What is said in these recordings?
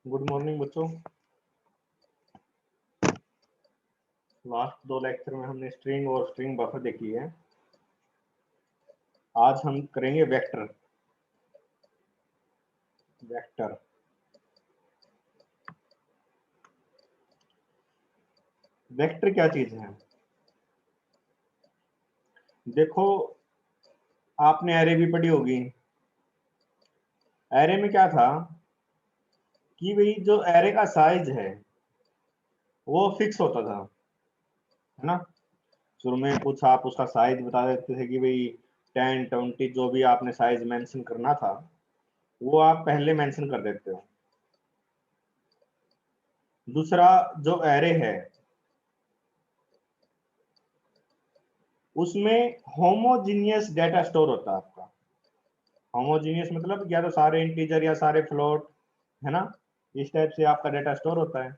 Good morning बच्चों। Last दो lecture में हमने स्ट्रिंग और स्ट्रिंग बफर देखी है। आज हम करेंगे वेक्टर। वेक्टर वेक्टर क्या चीज है? देखो, आपने एरे भी पढ़ी होगी। एरे में क्या था कि भाई जो एरे का साइज है वो फिक्स होता था, है ना। शुरू में कुछ आप उसका साइज बता देते थे कि भाई 10, 20 जो भी आपने साइज मेंशन करना था वो आप पहले मेंशन कर देते हो। दूसरा, जो एरे है उसमें होमोजीनियस डेटा स्टोर होता है आपका। होमोजीनियस मतलब या तो सारे इंटीजर या सारे फ्लोट, है ना। इस टाइप से आपका डेटा स्टोर होता है।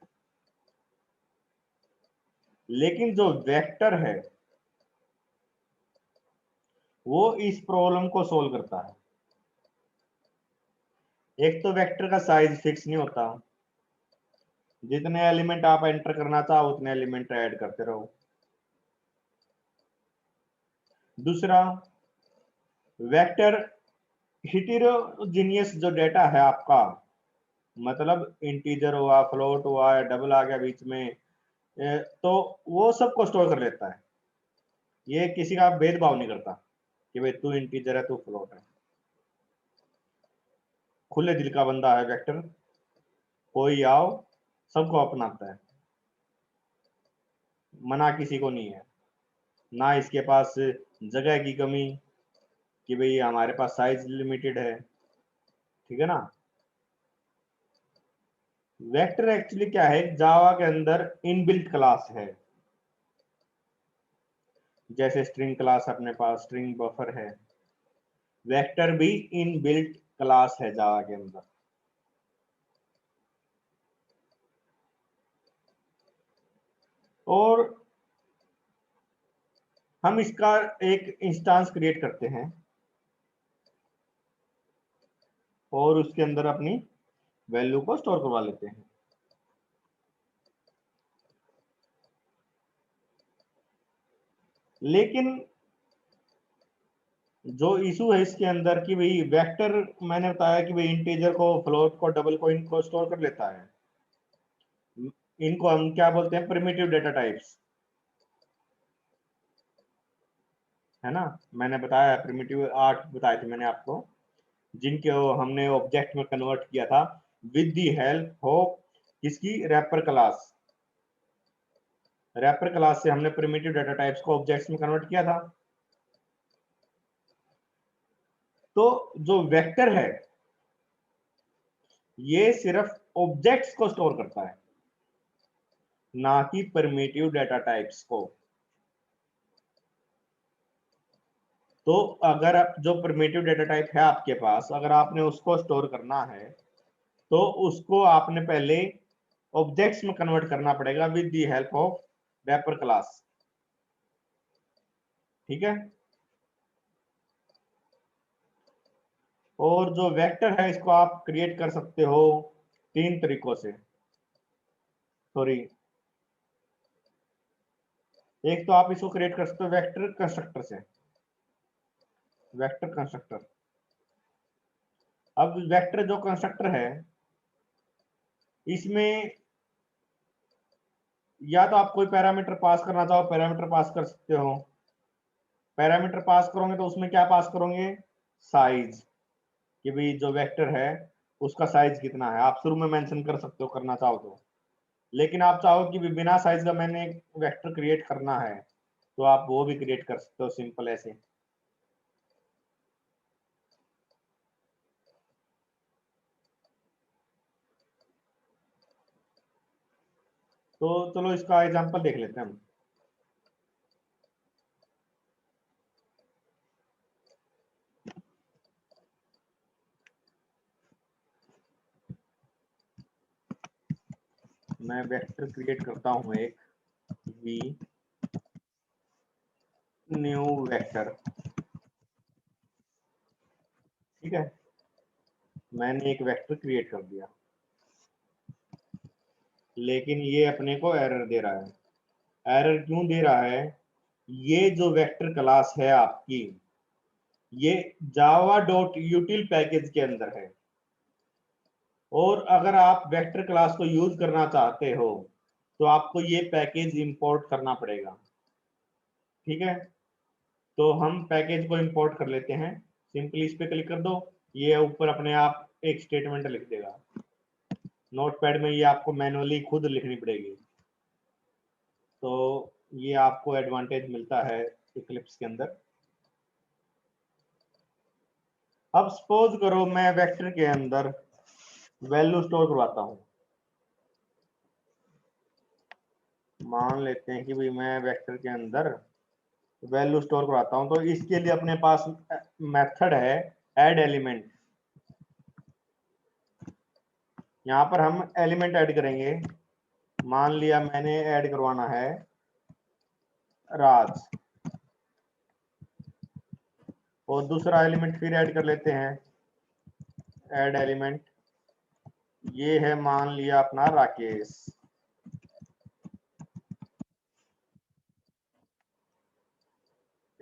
लेकिन जो वेक्टर है वो इस प्रॉब्लम को सोल्व करता है। एक तो वेक्टर का साइज फिक्स नहीं होता, जितने एलिमेंट आप एंटर करना चाहो उतने एलिमेंट ऐड करते रहो। दूसरा, वेक्टर हिटेरोजीनियस जो डेटा है आपका, मतलब इंटीजर हुआ, फ्लोट हुआ, डबल आ गया बीच में, तो वो सबको स्टोर कर लेता है। ये किसी का भेदभाव नहीं करता कि भाई तू इंटीजर है तू फ्लोट है। खुले दिल का बंदा है वेक्टर, कोई आओ सबको अपनाता है, मना किसी को नहीं है। ना इसके पास जगह की कमी कि भाई हमारे पास साइज लिमिटेड है, ठीक है ना। वेक्टर एक्चुअली क्या है, जावा के अंदर इनबिल्ट क्लास है। जैसे स्ट्रिंग क्लास अपने पास स्ट्रिंग बफर है, वेक्टर भी इनबिल्ट क्लास है जावा के अंदर। और हम इसका एक इंस्टेंस क्रिएट करते हैं और उसके अंदर अपनी वैल्यू को स्टोर करवा लेते हैं। लेकिन जो इशू है इसके अंदर कि भाई वेक्टर, मैंने बताया कि भाई इंटीजर को, फ्लोट को, डबल को, इनको स्टोर कर लेता है। इनको हम क्या बोलते हैं, प्रिमिटिव डेटा टाइप्स, है ना। मैंने बताया प्रिमिटिव 8 बताए थे मैंने आपको, जिनके हमने ऑब्जेक्ट में कन्वर्ट किया था विद दी हेल्प ऑफ किसकी, रैपर क्लास। रैपर क्लास से हमने प्रिमिटिव डेटा टाइप्स को ऑब्जेक्ट्स में कन्वर्ट किया था। तो जो वेक्टर है ये सिर्फ ऑब्जेक्ट्स को स्टोर करता है, ना कि प्रिमिटिव डेटा टाइप्स को। तो अगर आप जो प्रिमिटिव डेटा टाइप है आपके पास, अगर आपने उसको स्टोर करना है तो उसको आपने पहले ऑब्जेक्ट्स में कन्वर्ट करना पड़ेगा with the help of wrapper class, ठीक है। और जो वेक्टर है इसको आप क्रिएट कर सकते हो 3 तरीकों से। सॉरी, एक तो आप इसको क्रिएट कर सकते हो वेक्टर कंस्ट्रक्टर से, वेक्टर कंस्ट्रक्टर। अब वेक्टर जो कंस्ट्रक्टर है इसमें या तो आप कोई पैरामीटर पास करना चाहो, पैरामीटर पास कर सकते हो। पैरामीटर पास करोगे तो उसमें क्या पास करोगे, साइज, कि भाई जो वेक्टर है उसका साइज कितना है, आप शुरू में मेंशन कर सकते हो करना चाहो तो। लेकिन आप चाहो कि बिना साइज का मैंने एक वेक्टर क्रिएट करना है तो आप वो भी क्रिएट कर सकते हो सिंपल ऐसे। तो चलो इसका एग्जांपल देख लेते हैं हम। मैं वेक्टर क्रिएट करता हूं एक, वी न्यू वेक्टर, ठीक है। मैंने एक वेक्टर क्रिएट कर दिया। लेकिन ये अपने को एरर दे रहा है। एरर क्यों दे रहा है? ये जो वेक्टर क्लास है आपकी, ये जावा डॉट यूटिल पैकेज के अंदर है, और अगर आप वेक्टर क्लास को यूज करना चाहते हो तो आपको ये पैकेज इंपोर्ट करना पड़ेगा। ठीक है, तो हम पैकेज को इंपोर्ट कर लेते हैं। सिंपली इस पे क्लिक कर दो, ये ऊपर अपने आप एक स्टेटमेंट लिख देगा। नोटपैड में ये आपको मैनुअली खुद लिखनी पड़ेगी, तो ये आपको एडवांटेज मिलता है इक्लिप्स के अंदर। अब सपोज करो मैं वेक्टर के अंदर वैल्यू स्टोर करवाता हूं। मान लेते हैं कि भाई मैं वेक्टर के अंदर वैल्यू स्टोर करवाता हूं, तो इसके लिए अपने पास मेथड है ऐड एलिमेंट। यहाँ पर हम एलिमेंट ऐड करेंगे। मान लिया मैंने ऐड करवाना है राज, और दूसरा एलिमेंट फिर ऐड कर लेते हैं, ऐड एलिमेंट, ये है मान लिया अपना राकेश।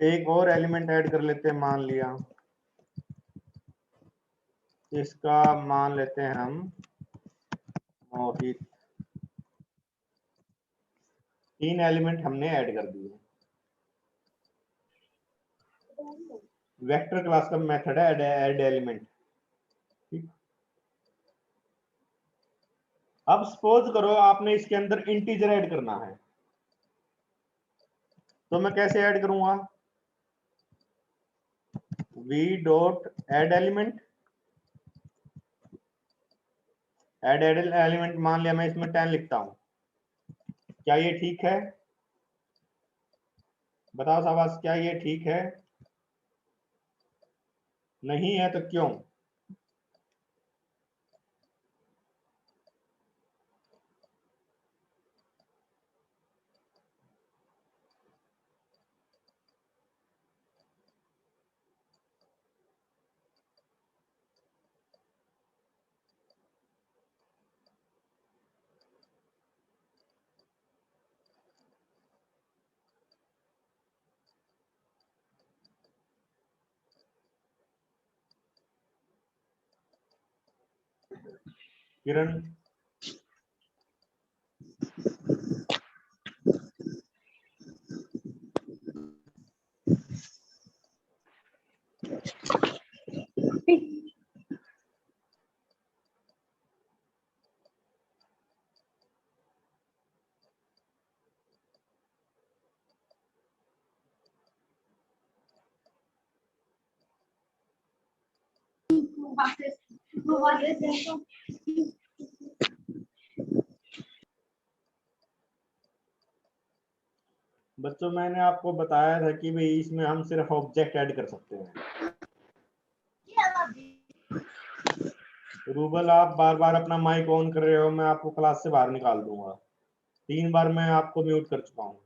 एक और एलिमेंट ऐड कर लेते हैं, मान लिया इसका मान लेते हैं हम मोहित। 3 एलिमेंट हमने ऐड कर दिए। वेक्टर क्लास का मेथड है ऐड एलिमेंट। ठीक, अब सपोज करो आपने इसके अंदर इंटीजर ऐड करना है, तो मैं कैसे ऐड करूंगा? v dot add element, add element मान लिया मैं इसमें 10 लिखता हूं। क्या ये ठीक है? बताओ शाबाश, क्या ये ठीक है? नहीं है तो क्यों? किरण, बच्चों मैंने आपको बताया था कि भाई इसमें हम सिर्फ ऑब्जेक्ट ऐड कर सकते हैं। रूबल, आप बार बार अपना माइक ऑन कर रहे हो, मैं आपको क्लास से बाहर निकाल दूंगा। 3 बार मैं आपको म्यूट कर चुका हूँ।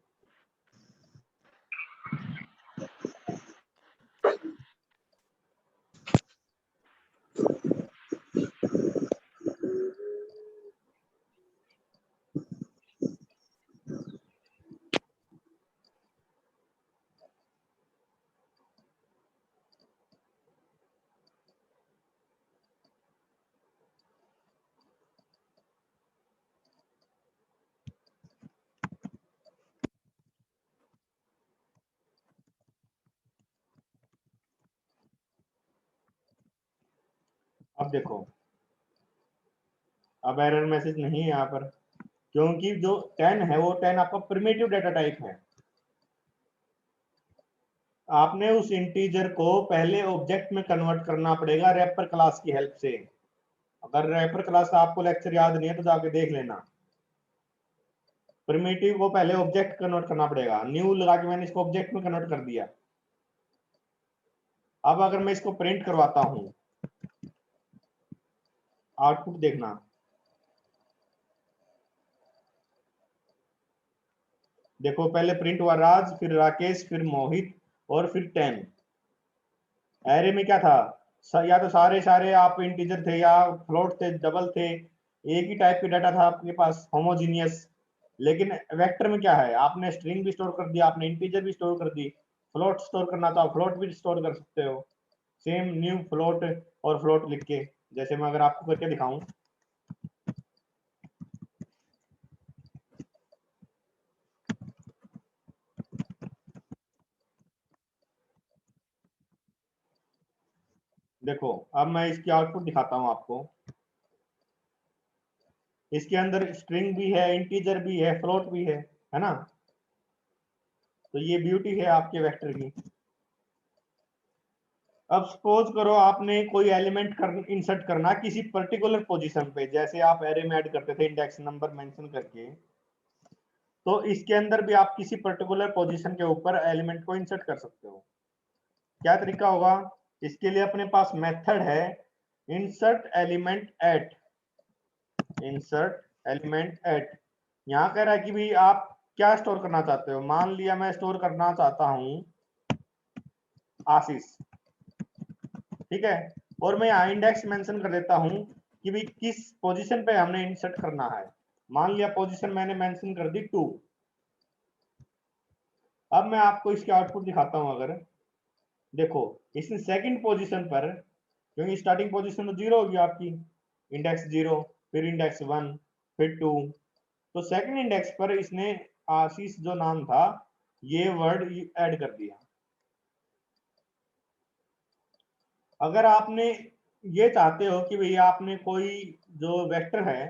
अब देखो, अब एरर मैसेज नहीं है यहाँ पर, क्योंकि जो 10 है वो 10 आपका प्रिमिटिव डाटा टाइप है। आपने उस इंटीजर को पहले ऑब्जेक्ट में कन्वर्ट करना पड़ेगा रैपर क्लास की हेल्प से। अगर रैपर क्लास का आपको लेक्चर याद नहीं है तो जाके देख लेना। प्रिमिटिव को पहले ऑब्जेक्ट कन्वर्ट करना पड़ेगा, न्यू लगा के मैंने इसको ऑब्जेक्ट में कन्वर्ट कर दिया। अब अगर मैं इसको प्रिंट करवाता हूं, आउटपुट देखना, देखो पहले प्रिंट हुआ राज, फिर राकेश, फिर मोहित, और फिर 10। एरे में क्या था? या तो सारे सारे आप इंटीजर थे, या फ्लोट थे, डबल थे, एक ही टाइप के डाटा था आपके पास, होमोजीनियस। लेकिन वेक्टर में क्या है, आपने स्ट्रिंग भी स्टोर कर दिया, आपने इंटीजर भी स्टोर कर दी, फ्लोट स्टोर करना चाहो फ्लोट भी स्टोर कर सकते हो। सेम न्यू फ्लोट और फ्लोट लिख के, जैसे मैं अगर आपको करके दिखाऊं, देखो अब मैं इसकी आउटपुट दिखाता हूं आपको। इसके अंदर स्ट्रिंग भी है, इंटीजर भी है, फ्लोट भी है ना। तो ये ब्यूटी है आपके वेक्टर की। अब सपोज करो आपने कोई एलिमेंट इंसर्ट करना किसी पर्टिकुलर पोजीशन पे, जैसे आप एरे में ऐड करते थे इंडेक्स नंबर मेंशन करके, तो इसके अंदर भी आप किसी पर्टिकुलर पोजीशन के ऊपर एलिमेंट को इंसर्ट कर सकते हो। क्या तरीका होगा, इसके लिए अपने पास मेथड है insert element at. Insert element at, यहाँ कह रहा है कि भाई आप क्या स्टोर करना चाहते हो। मान लिया मैं स्टोर करना चाहता हूं आशीष, ठीक है, और मैं यहाँ इंडेक्स मेंशन कर देता हूं कि भाई किस पोजीशन पे हमने इंसर्ट करना है। मान लिया पोजीशन मैंने मेंशन कर दी 2। अब मैं आपको इसके आउटपुट दिखाता हूं। अगर देखो इसने सेकंड पोजीशन पर, क्योंकि स्टार्टिंग पोजीशन तो 0 होगी आपकी, इंडेक्स 0, फिर इंडेक्स 1, फिर 2, तो सेकंड इंडेक्स पर इसने आशीष जो नाम था ये वर्ड ऐड कर दिया। अगर आपने ये चाहते हो कि भैया आपने कोई जो वेक्टर है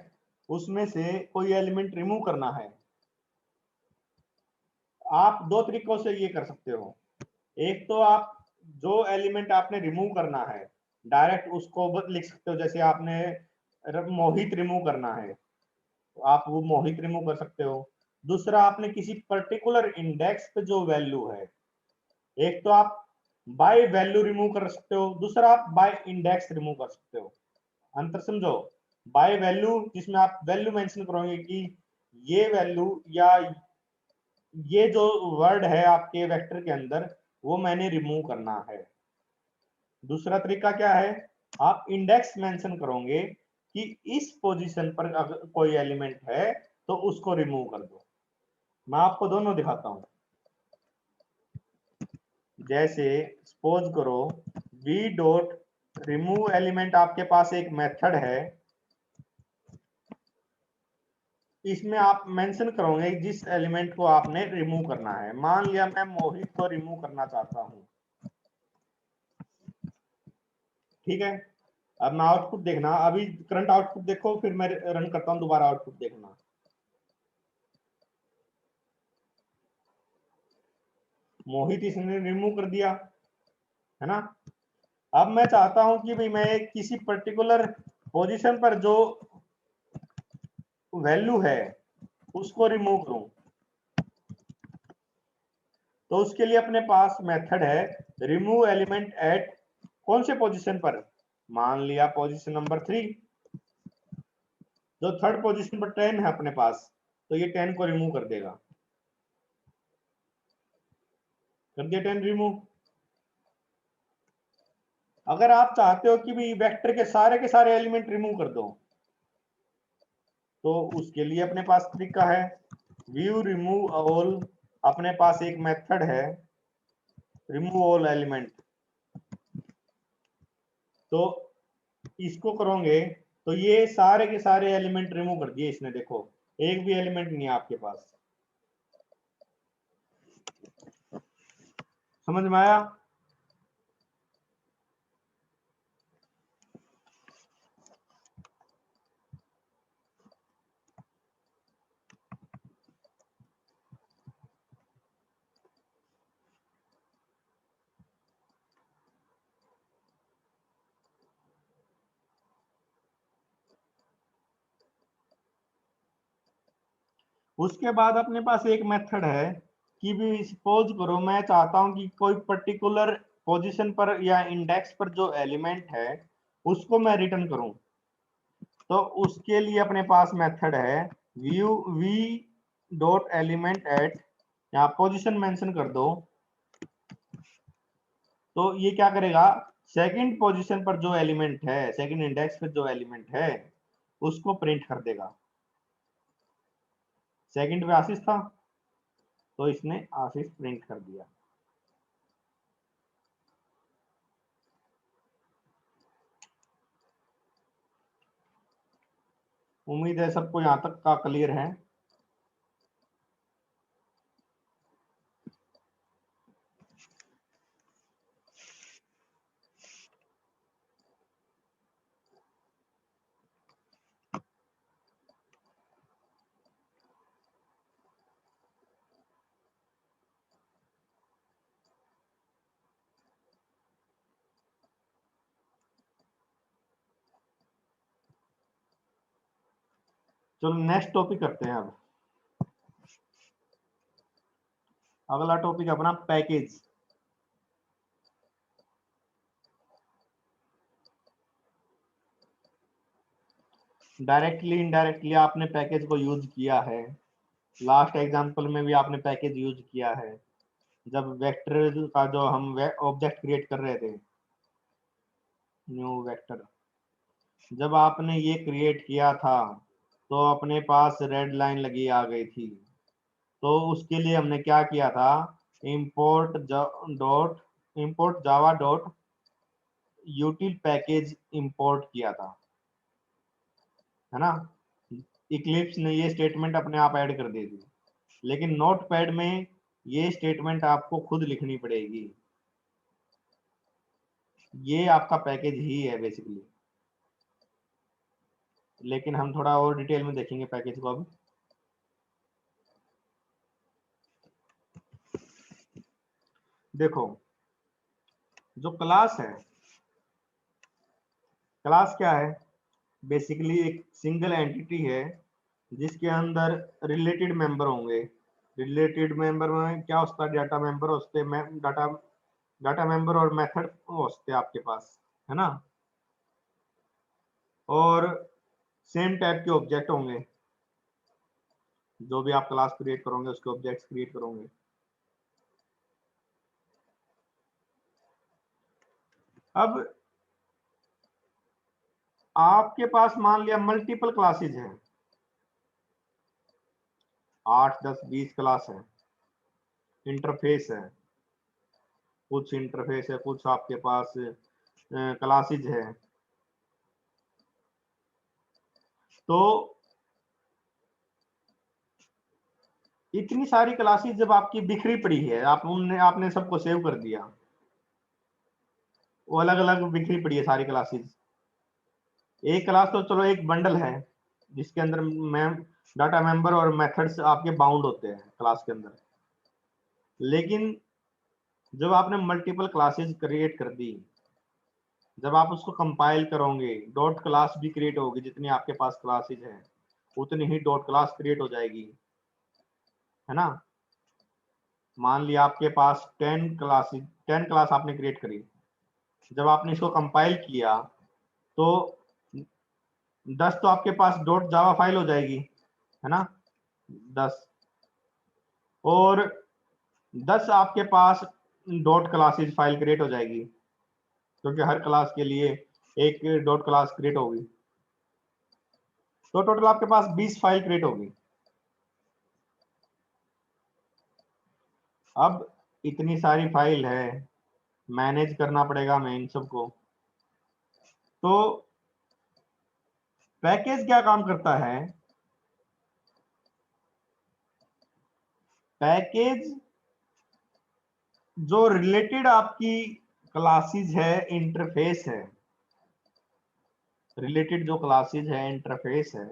उसमें से कोई एलिमेंट रिमूव करना है, आप दो तरीकों से ये कर सकते हो। एक तो आप जो एलिमेंट आपने रिमूव करना है डायरेक्ट उसको लिख सकते हो, जैसे आपने मोहित रिमूव करना है तो आप वो मोहित रिमूव कर सकते हो। दूसरा, आपने किसी पर्टिकुलर इंडेक्स पे जो वैल्यू है, एक तो आप बाय वैल्यू रिमूव कर सकते हो, दूसरा आप बाय इंडेक्स रिमूव कर सकते हो। अंतर समझो, बाय वैल्यू जिसमें आप वैल्यू मेंशन करोगे कि ये वैल्यू या ये जो वर्ड है आपके वेक्टर के अंदर वो मैंने रिमूव करना है। दूसरा तरीका क्या है, आप इंडेक्स मेंशन करोगे कि इस पोजीशन पर अगर कोई एलिमेंट है तो उसको रिमूव कर दो। मैं आपको दोनों दिखाता हूं। जैसे सपोज करो v डॉट रिमूव एलिमेंट, आपके पास एक मेथड है, इसमें आप मेंशन करोगे जिस एलिमेंट को आपने रिमूव करना है। मान लिया मैं मोहित को रिमूव करना चाहता हूं, ठीक है। अब मैं आउटपुट देखना, अभी करंट आउटपुट देखो, फिर मैं रन करता हूं दोबारा, आउटपुट देखना। मोहित इसने रिमूव कर दिया, है ना। अब मैं चाहता हूं कि भाई मैं किसी पर्टिकुलर पोजीशन पर जो वैल्यू है उसको रिमूव करूं, तो उसके लिए अपने पास मेथड है रिमूव एलिमेंट एट कौन से पोजीशन पर, मान लिया पोजीशन नंबर 3, जो थर्ड पोजीशन पर 10 है अपने पास, तो ये 10 को रिमूव कर देगा। कर दिया 10 रिमूव। अगर आप चाहते हो कि भाई वेक्टर के सारे एलिमेंट रिमूव कर दो, तो उसके लिए अपने पास तरीका है व्यू रिमूव ऑल। अपने पास एक मेथड है रिमूव ऑल एलिमेंट, तो इसको करोगे तो ये सारे के सारे एलिमेंट रिमूव कर दिए इसने। देखो एक भी एलिमेंट नहीं है आपके पास। समझ में आया। उसके बाद अपने पास एक मेथड है कि भी सपोज करो मैं चाहता हूं कि कोई पर्टिकुलर पोजीशन पर या इंडेक्स पर जो एलिमेंट है उसको मैं रिटर्न करूं, तो उसके लिए अपने पास मेथड है view v dot element at, यहाँ पोजीशन मेंशन कर दो। तो ये क्या करेगा, सेकंड पोजीशन पर जो एलिमेंट है, सेकंड इंडेक्स पर जो एलिमेंट है उसको प्रिंट कर देगा। सेकंड पे आशीष था तो इसने आशीष प्रिंट कर दिया। उम्मीद है सबको यहां तक का क्लियर है। चलो नेक्स्ट टॉपिक करते हैं। अब अगला टॉपिक अपना पैकेज। डायरेक्टली इनडायरेक्टली आपने पैकेज को यूज किया है। लास्ट एग्जांपल में भी आपने पैकेज यूज किया है जब वेक्टर का जो हम ऑब्जेक्ट क्रिएट कर रहे थे, न्यू वेक्टर। जब आपने ये क्रिएट किया था तो अपने पास रेड लाइन लगी आ गई थी, तो उसके लिए हमने क्या किया था, import Java dot यूटिल package import किया था, है ना। इक्लिप्स ने ये स्टेटमेंट अपने आप ऐड कर दी थी, लेकिन नोटपैड में ये स्टेटमेंट आपको खुद लिखनी पड़ेगी। ये आपका पैकेज ही है बेसिकली, लेकिन हम थोड़ा और डिटेल में देखेंगे पैकेज को अब। देखो, जो क्लास है, क्लास क्या है, बेसिकली एक सिंगल एंटिटी है जिसके अंदर रिलेटेड मेंबर होंगे। रिलेटेड मेंबर में क्या होता है, डाटा मेंबर होते हैं, डाटा डाटा मेंबर और मेथड होते हैं आपके पास, है ना। और सेम टाइप के ऑब्जेक्ट होंगे, जो भी आप क्लास क्रिएट करोगे उसके ऑब्जेक्ट्स क्रिएट करोगे। अब आपके पास मान लिया मल्टीपल क्लासेज हैं, 8 10 20 क्लास है। इंटरफेस है, कुछ इंटरफेस है, कुछ आपके पास क्लासेज है। तो इतनी सारी क्लासेस जब आपकी बिखरी पड़ी है, आपने सबको सेव कर दिया, वो अलग अलग बिखरी पड़ी है सारी क्लासेस। एक क्लास तो चलो एक बंडल है जिसके अंदर डाटा मेंबर और मेथड्स आपके बाउंड होते हैं क्लास के अंदर। लेकिन जब आपने मल्टीपल क्लासेस क्रिएट कर दी, जब आप उसको कंपाइल करोगे, डॉट क्लास भी क्रिएट होगी, जितनी आपके पास क्लासेस हैं उतनी ही डॉट क्लास क्रिएट हो जाएगी, है ना। मान लिया आपके पास 10 क्लास आपने क्रिएट करी, जब आपने इसको कंपाइल किया तो 10 तो आपके पास डॉट जावा फाइल हो जाएगी, है ना, 10। और 10 आपके पास डॉट क्लासेस फाइल क्रिएट हो जाएगी, क्योंकि हर क्लास के लिए एक डॉट क्लास क्रिएट होगी। तो टोटल आपके पास 20 फाइल क्रिएट होगी। अब इतनी सारी फाइल है, मैनेज करना पड़ेगा हमें इन सबको। तो पैकेज क्या काम करता है, पैकेज जो रिलेटेड आपकी क्लासेस है, इंटरफेस है, रिलेटेड जो क्लासेस है, इंटरफेस है,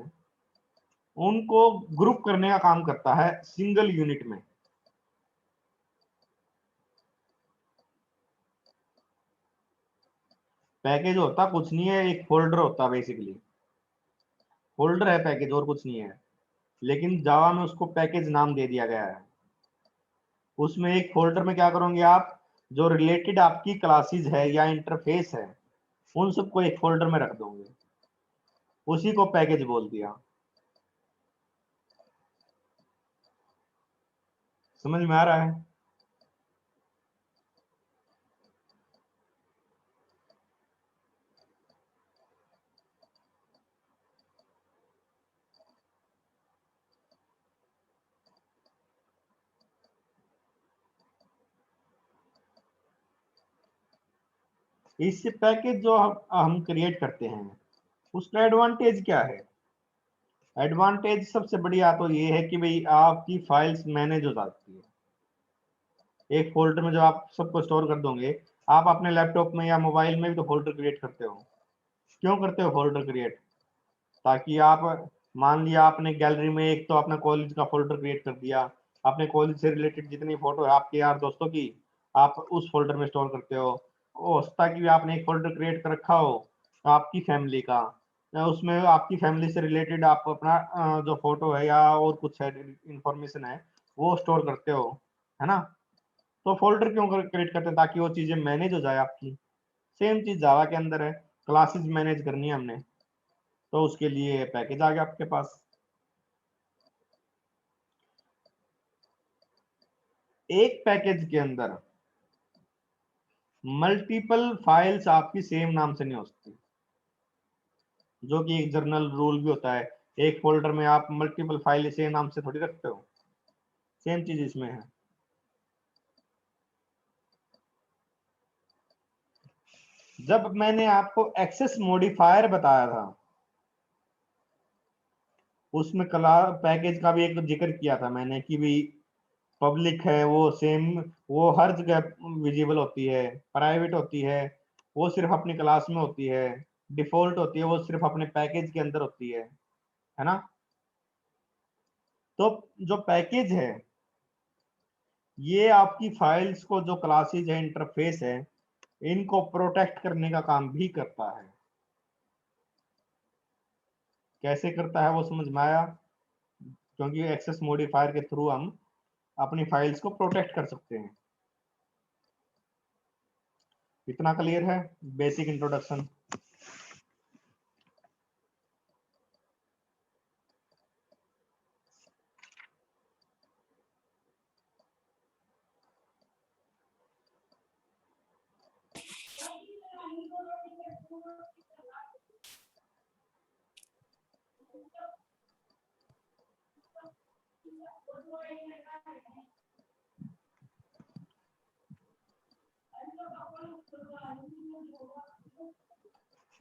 उनको ग्रुप करने का काम करता है सिंगल यूनिट में। पैकेज होता कुछ नहीं है, एक फोल्डर होता बेसिकली, फोल्डर है पैकेज, और कुछ नहीं है। लेकिन जावा में उसको पैकेज नाम दे दिया गया है। उसमें एक फोल्डर में क्या करोगे आप, जो रिलेटेड आपकी क्लासेस है या इंटरफेस है उन सबको एक फोल्डर में रख दोगे, उसी को पैकेज बोल दिया। समझ में आ रहा है। इस पैकेज जो हम क्रिएट करते हैं उसका एडवांटेज क्या है? एडवांटेज सबसे बढ़िया तो ये है कि भाई आपकी फाइल्स मैनेज हो जाती है एक फोल्डर में। जब आप सबको स्टोर कर दोगे, आप अपने लैपटॉप में या मोबाइल में भी तो फोल्डर क्रिएट करते हो। क्यों करते हो फोल्डर क्रिएट? ताकि आप, मान लिया आपने गैलरी में एक तो अपना कॉलेज का फोल्डर क्रिएट कर दिया, अपने कॉलेज से रिलेटेड जितनी फोटो है आपके यार दोस्तों की, आप उस फोल्डर में स्टोर करते हो। हो सकता है कि आपने एक फोल्डर क्रिएट कर रखा हो आपकी फैमिली का, उसमें आपकी फैमिली से रिलेटेड आप अपना जो फोटो है या और कुछ है इंफॉर्मेशन है वो स्टोर करते हो, है ना? तो फोल्डर क्यों क्रिएट करते हैं? ताकि वो चीजें मैनेज हो जाए आपकी। सेम चीज जावा के अंदर है, क्लासेस मैनेज करनी है हमने, तो उसके लिए पैकेज आ गया आपके पास। एक पैकेज के अंदर मल्टीपल फाइल्स आपकी सेम नाम से नहीं हो सकती, जो कि एक जर्नल रूल भी होता है। एक फोल्डर में आप मल्टीपल फाइल सेम नाम से थोड़ी रखते हो। सेम चीज इसमें है। जब मैंने आपको एक्सेस मॉडिफायर बताया था उसमें कला पैकेज का भी एक जिक्र किया था मैंने कि भी पब्लिक है वो सेम, वो हर जगह विजिबल होती है, प्राइवेट होती है वो सिर्फ अपनी क्लास में होती है, डिफॉल्ट होती है वो सिर्फ अपने पैकेज के अंदर होती है ना? तो जो पैकेज है ये आपकी फाइल्स को, जो क्लासेज है, इंटरफेस है, इनको प्रोटेक्ट करने का काम भी करता है। कैसे करता है वो समझ में आया? क्योंकि एक्सेस मॉडिफायर के थ्रू हम अपनी फाइल्स को प्रोटेक्ट कर सकते हैं। इतना क्लियर है? Basic introduction.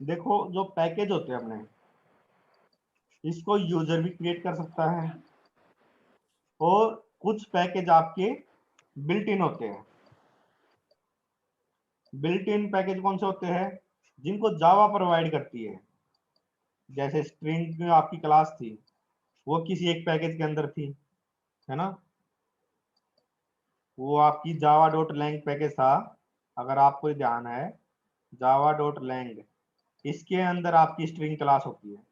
देखो जो पैकेज होते हैं अपने, इसको यूजर भी क्रिएट कर सकता है और कुछ पैकेज आपके बिल्ट इन होते हैं। बिल्ट इन पैकेज कौन से होते हैं? जिनको जावा प्रोवाइड करती है। जैसे स्ट्रिंग आपकी क्लास थी वो किसी एक पैकेज के अंदर थी, है ना? वो आपकी जावा डॉट लैंग पैकेज था, अगर आपको ध्यान है। जावा डॉट लैंग, इसके अंदर आपकी स्ट्रिंग क्लास होती है।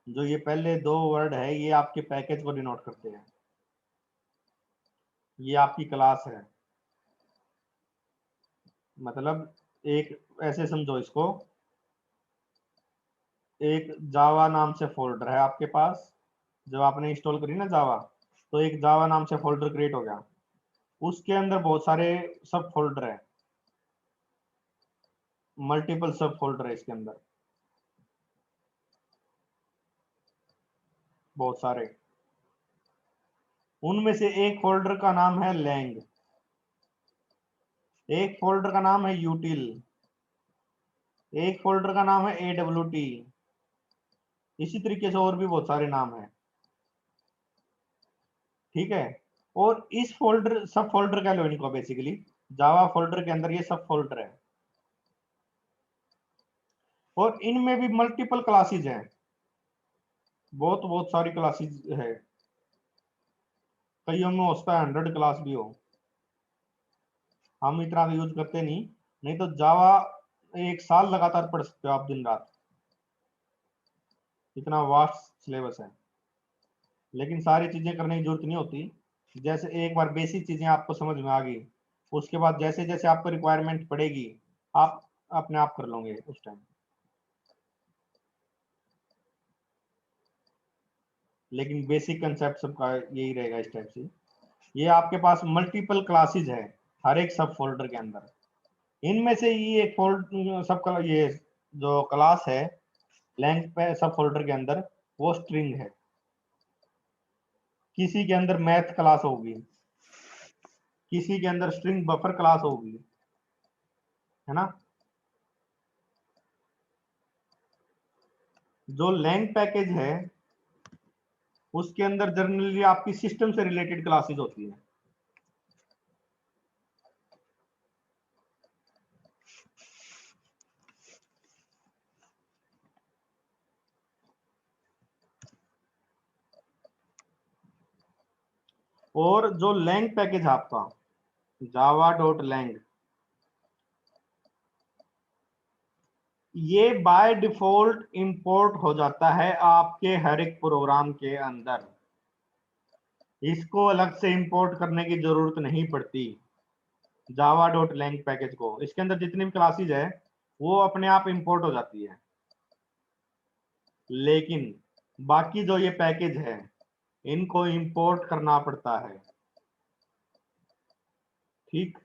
जो ये पहले दो वर्ड है ये आपके पैकेज को डिनोट करते हैं। ये आपकी क्लास है, मतलब एक, ऐसे समझो इसको, एक जावा नाम से फोल्डर है आपके पास। जब आपने इंस्टॉल करी ना जावा, तो एक जावा नाम से फोल्डर क्रिएट हो गया। उसके अंदर बहुत सारे सब फोल्डर है, मल्टीपल सब फोल्डर है इसके अंदर, बहुत सारे। उनमें से एक फोल्डर का नाम है लैंग, एक फोल्डर का नाम है यूटिल, एक फोल्डर का नाम है AWT। इसी तरीके से और भी बहुत सारे नाम है, ठीक है? और इस फोल्डर, सब फोल्डर कह लो इनको बेसिकली, जावा फोल्डर के अंदर ये सब फोल्डर है। और इनमें भी मल्टीपल क्लासेज हैं, बहुत बहुत सारी क्लासेज है। कईयों में हो सकता है 100 क्लास भी हो, हम इतना तो यूज करते नहीं। नहीं तो जावा एक साल लगातार पढ़ सकते हो आप, दिन रात, इतना वास्ट सिलेबस है। लेकिन सारी चीजें करने की जरूरत नहीं होती। जैसे एक बार बेसिक चीजें आपको समझ में आ गई, उसके बाद जैसे जैसे आपको रिक्वायरमेंट पड़ेगी आप अपने आप कर लोगे उस टाइम। लेकिन बेसिक कंसेप्ट सबका यही रहेगा इस टाइप से। ये आपके पास मल्टीपल क्लासेज है हर एक सब फोल्डर के अंदर। इनमें से ये एक फोल्डर सब ये जो क्लास है लैंग पे सब फोल्डर के अंदर, वो स्ट्रिंग है। किसी के अंदर मैथ क्लास होगी, किसी के अंदर स्ट्रिंग बफर क्लास होगी, है ना। जो लैंग पैकेज है उसके अंदर जनरली आपकी सिस्टम से रिलेटेड क्लासेस होती है। और जो लैंग पैकेज आपका java.lang, ये बाय डिफॉल्ट इंपोर्ट हो जाता है आपके हर एक प्रोग्राम के अंदर, इसको अलग से इंपोर्ट करने की जरूरत नहीं पड़ती। java.lang पैकेज को, इसके अंदर जितनी भी क्लासेज है वो अपने आप इंपोर्ट हो जाती है। लेकिन बाकी जो ये पैकेज है इनको इंपोर्ट करना पड़ता है। ठीक,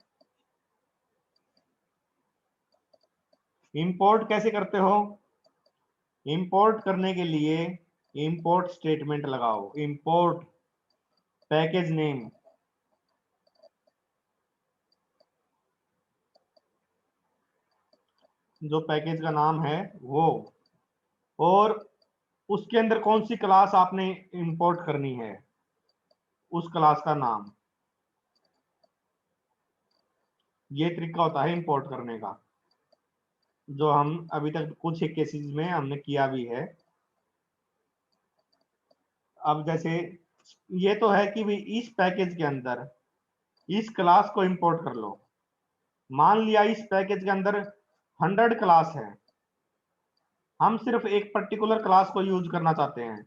इंपोर्ट कैसे करते हो? इंपोर्ट करने के लिए इंपोर्ट स्टेटमेंट लगाओ, इंपोर्ट पैकेज नेम, जो पैकेज का नाम है वो, और उसके अंदर कौन सी क्लास आपने इंपोर्ट करनी है उस क्लास का नाम। ये तरीका होता है इंपोर्ट करने का, जो हम अभी तक कुछ एक केसेस में हमने किया भी है। अब जैसे ये तो है कि भाई इस पैकेज के अंदर इस क्लास को इंपोर्ट कर लो। मान लिया इस पैकेज के अंदर 100 क्लास है, हम सिर्फ एक पर्टिकुलर क्लास को यूज करना चाहते हैं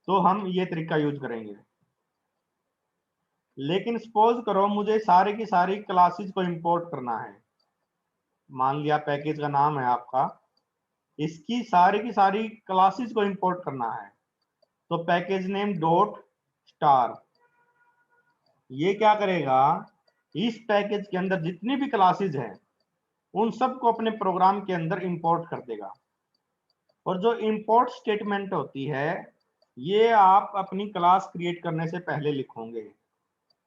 तो हम ये तरीका यूज करेंगे। लेकिन सपोज करो मुझे सारी की सारी क्लासेस को इंपोर्ट करना है, मान लिया पैकेज का नाम है आपका, इसकी सारी की सारी क्लासेस को इंपोर्ट करना है, तो पैकेज नेम डॉट स्टार ये क्या करेगा, इस पैकेज के अंदर जितनी भी क्लासेस हैं उन सबको अपने प्रोग्राम के अंदर इंपोर्ट कर देगा। और जो इंपोर्ट स्टेटमेंट होती है ये आप अपनी क्लास क्रिएट करने से पहले लिखोगे,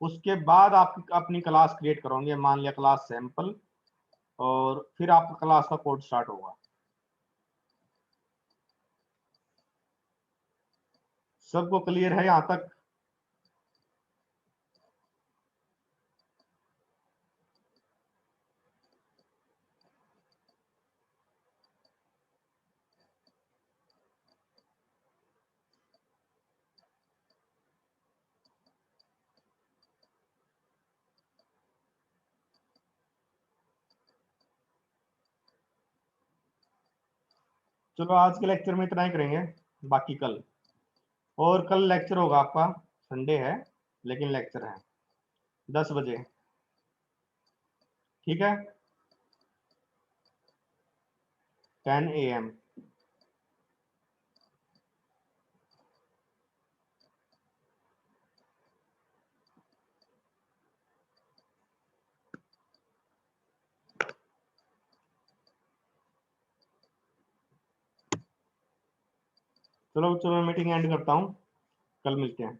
उसके बाद आप अपनी क्लास क्रिएट करोगे, मान लिया क्लास सैंपल, और फिर आपका क्लास का कोड स्टार्ट होगा। सबको क्लियर है यहां तक? चलो आज के लेक्चर में इतना ही करेंगे, बाकी कल, और कल लेक्चर होगा आपका, संडे है लेकिन लेक्चर है 10 बजे, ठीक है, 10 AM। चलो चलो मीटिंग एंड करता हूँ, कल मिलते हैं।